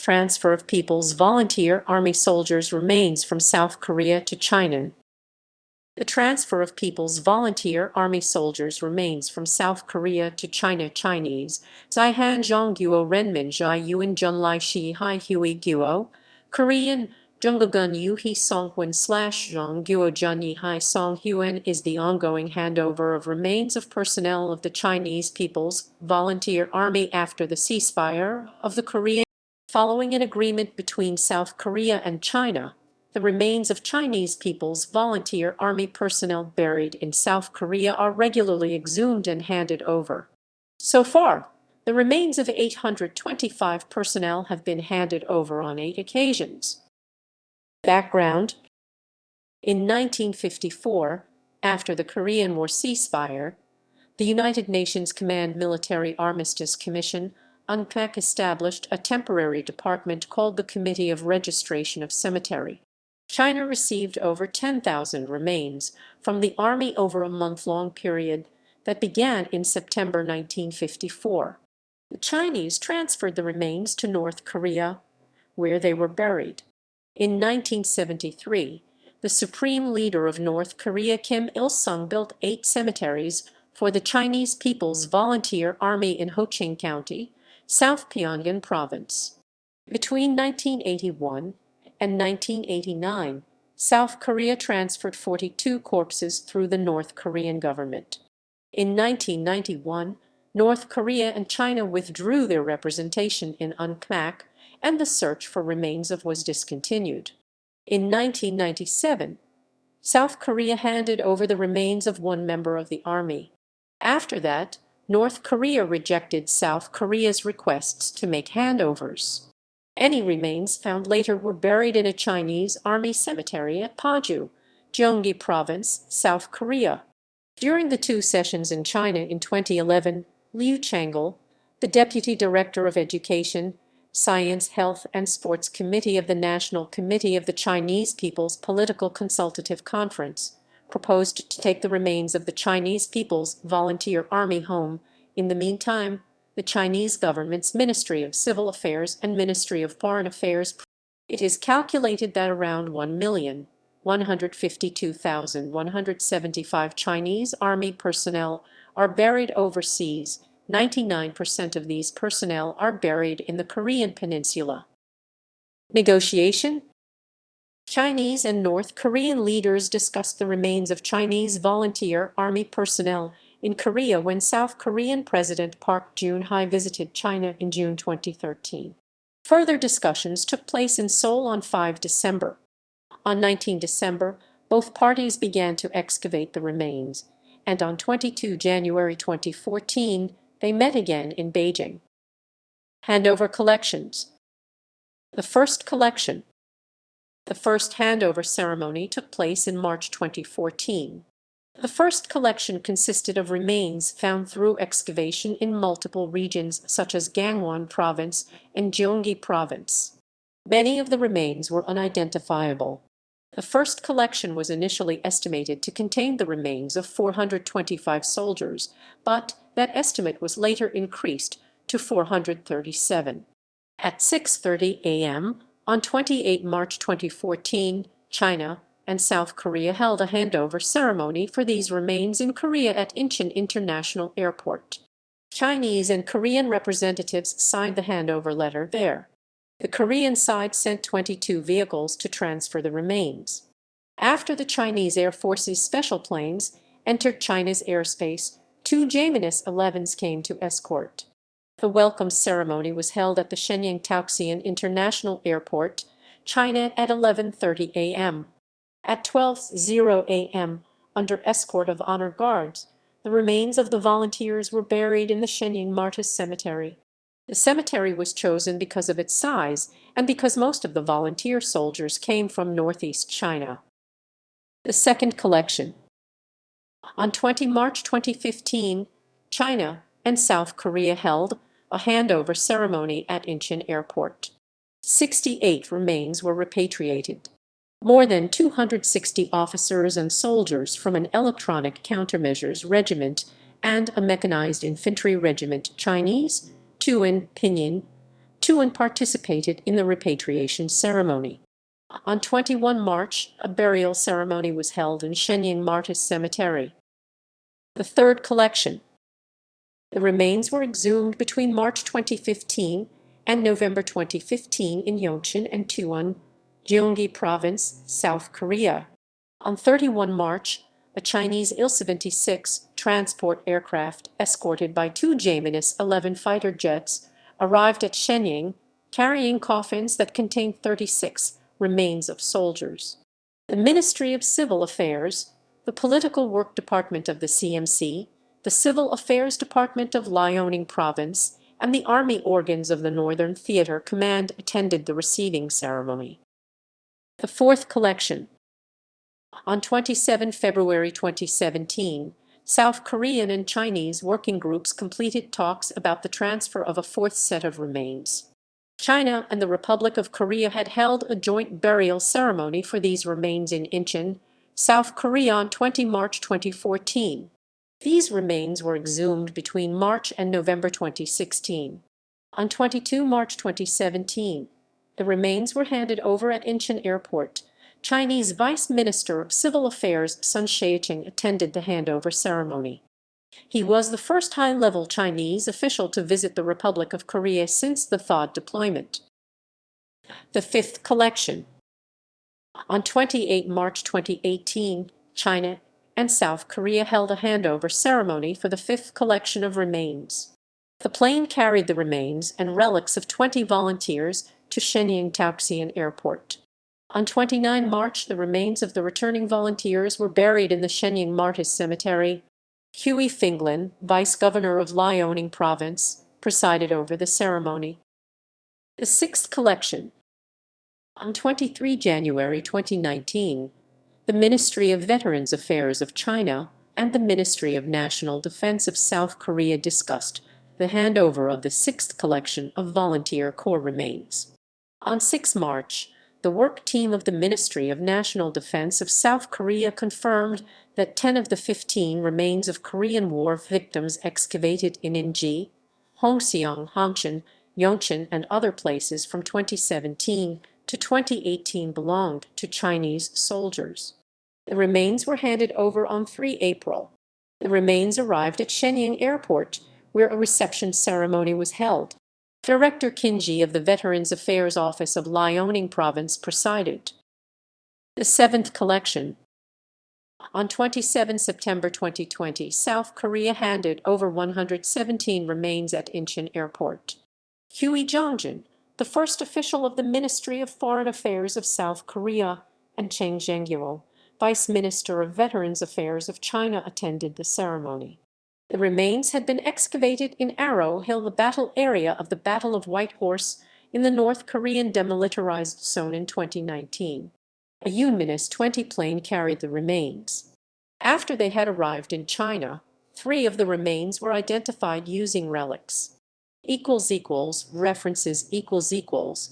Transfer of People's Volunteer Army soldiers' remains from South Korea to China. The transfer of People's Volunteer Army soldiers' remains from South Korea to China. Chinese, Zai Han Zhong Guo Renmin Zhai Yuan Junlai Shi Hai Hui Guo. Korean, Junggun Yu He Songhwan / Zhong Guo Junyi Hai Song Huan is the ongoing handover of remains of personnel of the Chinese People's Volunteer Army after the ceasefire of the Korean. Following an agreement between South Korea and China, the remains of Chinese People's Volunteer Army personnel buried in South Korea are regularly exhumed and handed over. So far, the remains of 825 personnel have been handed over on 8 occasions. Background: in 1954, after the Korean War ceasefire, the United Nations Command Military Armistice Commission UNCAC established a temporary department called the Committee of Registration of Cemetery. China received over 10,000 remains from the Army over a month-long period that began in September 1954. The Chinese transferred the remains to North Korea, where they were buried. In 1973, the supreme leader of North Korea, Kim Il-sung, built 8 cemeteries for the Chinese People's Volunteer Army in Ho-Ching County, South Pyongan Province. Between 1981 and 1989, South Korea transferred 42 corpses through the North Korean government. In 1991, North Korea and China withdrew their representation in UNCMAC, and the search for remains was discontinued. In 1997, South Korea handed over the remains of one member of the army. After that, North Korea rejected South Korea's requests to make handovers. Any remains found later were buried in a Chinese army cemetery at Paju, Gyeonggi Province, South Korea. During the 2 sessions in China in 2011, Liu Changel, the Deputy Director of Education, Science, Health and Sports Committee of the National Committee of the Chinese People's Political Consultative Conference, proposed to take the remains of the Chinese People's Volunteer Army home. In the meantime, the Chinese government's Ministry of Civil Affairs and Ministry of Foreign Affairs. It is calculated that around 1,152,175 Chinese Army personnel are buried overseas. 99% of these personnel are buried in the Korean peninsula. Negotiation: Chinese and North Korean leaders discussed the remains of Chinese Volunteer Army personnel in Korea when South Korean President Park Geun-hye visited China in June 2013. Further discussions took place in Seoul on 5 December. On 19 December, both parties began to excavate the remains, and on 22 January 2014, they met again in Beijing. Handover collections. The first collection. The first handover ceremony took place in March 2014. The first collection consisted of remains found through excavation in multiple regions such as Gangwon Province and Gyeonggi Province. Many of the remains were unidentifiable. The first collection was initially estimated to contain the remains of 425 soldiers, but that estimate was later increased to 437. At 6:30 a.m. on 28 March 2014, China and South Korea held a handover ceremony for these remains in Korea at Incheon International Airport. Chinese and Korean representatives signed the handover letter there. The Korean side sent 22 vehicles to transfer the remains. After the Chinese Air Force's special planes entered China's airspace, 2 Jaminus 11s came to escort. The welcome ceremony was held at the Shenyang Taoxian International Airport, China at 11:30 a.m. At 12:00 a.m., under escort of honor guards, the remains of the volunteers were buried in the Shenyang Martyrs Cemetery. The cemetery was chosen because of its size and because most of the volunteer soldiers came from northeast China. The second collection. On 20 March 2015, China and South Korea held a handover ceremony at Incheon Airport. 68 remains were repatriated. More than 260 officers and soldiers from an electronic countermeasures regiment and a mechanized infantry regiment, Chinese, 2 in Pinyin, and participated in the repatriation ceremony. On 21 March, a burial ceremony was held in Shenyang Martyrs Cemetery. The third collection. The remains were exhumed between March 2015 and November 2015 in Yongchun and Tuan, Gyeonggi Province, South Korea. On 31 March, a Chinese Il-76 transport aircraft escorted by two JMINUS-11 fighter jets arrived at Shenyang, carrying coffins that contained 36 remains of soldiers. The Ministry of Civil Affairs, the Political Work Department of the CMC, the Civil Affairs Department of Liaoning Province, and the army organs of the Northern Theater Command attended the receiving ceremony. The fourth collection. On 27 February 2017, South Korean and Chinese working groups completed talks about the transfer of a fourth set of remains. China and the Republic of Korea had held a joint burial ceremony for these remains in Incheon, South Korea on 20 March 2014. These remains were exhumed between March and November 2016. On 22 March 2017, the remains were handed over at Incheon Airport. Chinese Vice Minister of Civil Affairs Sun Xiaoqing attended the handover ceremony. He was the first high-level Chinese official to visit the Republic of Korea since the THAAD deployment. The fifth collection. On 28 March 2018, China and South Korea held a handover ceremony for the fifth collection of remains. The plane carried the remains and relics of 20 volunteers to Shenyang Taoxian Airport. On 29 March, the remains of the returning volunteers were buried in the Shenyang Martyrs Cemetery. Hui Finglin, Vice Governor of Liaoning Province, presided over the ceremony. The sixth collection. On 23 January 2019, the Ministry of Veterans Affairs of China and the Ministry of National Defense of South Korea discussed the handover of the sixth collection of Volunteer Corps remains. On 6 March, the work team of the Ministry of National Defense of South Korea confirmed that 10 of the 15 remains of Korean War victims excavated in Inji, Hongseong, Hongchon, Yongchun, and other places from 2017 to 2018 belonged to Chinese soldiers. The remains were handed over on 3 April. The remains arrived at Shenyang Airport, where a reception ceremony was held. Director Kinji of the Veterans Affairs Office of Liaoning Province presided. The seventh collection. On 27 September 2020, South Korea handed over 117 remains at Incheon Airport. Hui Jongjin, the first official of the Ministry of Foreign Affairs of South Korea, and Cheng Zhengyuo, Vice Minister of Veterans Affairs of China, attended the ceremony. The remains had been excavated in Arrow Hill, the battle area of the Battle of Whitehorse, in the North Korean demilitarized zone in 2019. A JMINUS-20 plane carried the remains. After they had arrived in China, 3 of the remains were identified using relics. == References ==